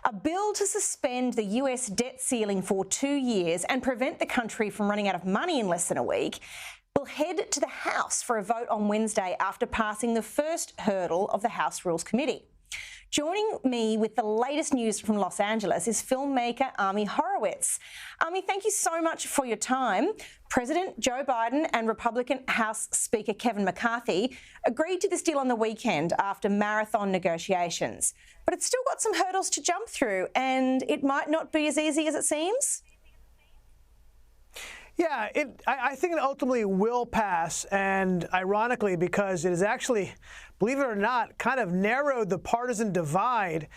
A bill to suspend the US debt ceiling for 2 years and prevent the country from running out of money in less than a week will head to the House for a vote on Wednesday after passing the first hurdle of the House Rules Committee. Joining me with the latest news from Los Angeles is filmmaker Ami Horowitz. Ami, thank you so much for your time. President Joe Biden and Republican House Speaker Kevin McCarthy agreed to this deal on the weekend after marathon negotiations. But it's still got some hurdles to jump through, and it might not be as easy as it seems. Yeah, I think it ultimately will pass, and ironically, because it is actually, believe it or not, kind of narrowed the partisan divide.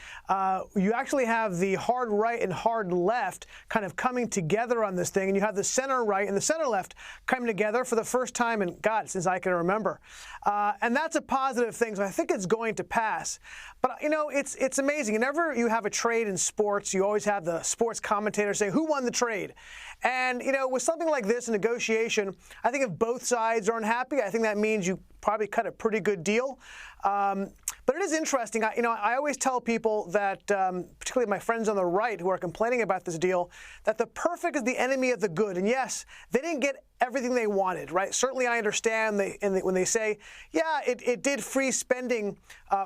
You actually have the hard right and hard left kind of coming together on this thing, and you have the center right and the center left coming together for the first time in, God, since I can remember. And that's a positive thing, so I think it's going to pass. But, you know, it's amazing. Whenever you have a trade in sports, you always have the sports commentator say, who won the trade? And, you know, with something like this, a negotiation, I think if both sides are unhappy, I think that means you probably cut a pretty good deal. But it is interesting. I always tell people that, particularly my friends on the right who are complaining about this deal, that the perfect is the enemy of the good. And yes, they didn't get everything they wanted, right? Certainly I understand when they say, yeah, it did freeze spending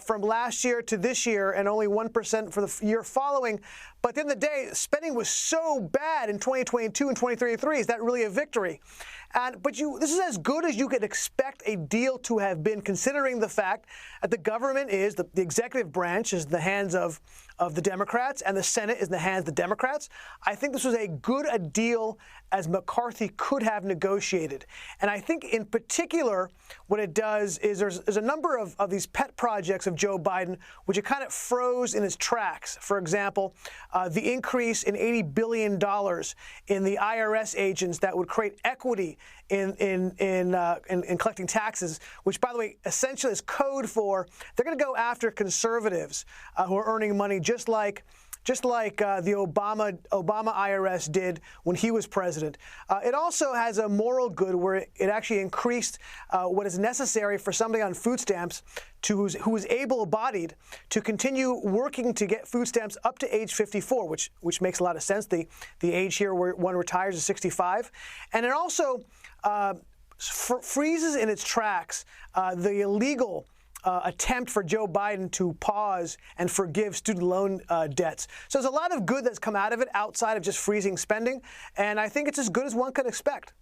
from last year to this year and only 1% for the year following. But at the end of the day, spending was so bad in 2022 and 2023. Is that really a victory? But this is as good as you could expect a deal to have been, considering the fact that the government is, the executive branch is in the hands of the Democrats, and the Senate is in the hands of the Democrats. I think this was as good a deal as McCarthy could have negotiated. And I think in particular, what it does is there's a number of these pet projects of Joe Biden, which it kind of froze in its tracks. For example, the increase in $80 billion in the IRS agents that would create equity in collecting taxes, which, by the way, essentially is code for they're going to go after conservatives who are earning money just like the Obama IRS did when he was president. It also has a moral good where it actually increased what is necessary for somebody on food stamps who is able-bodied to continue working to get food stamps up to age 54, which makes a lot of sense. The age here where one retires is 65. And it also freezes in its tracks the illegal attempt for Joe Biden to pause and forgive student loan debts. So there's a lot of good that's come out of it outside of just freezing spending, and I think it's as good as one could expect.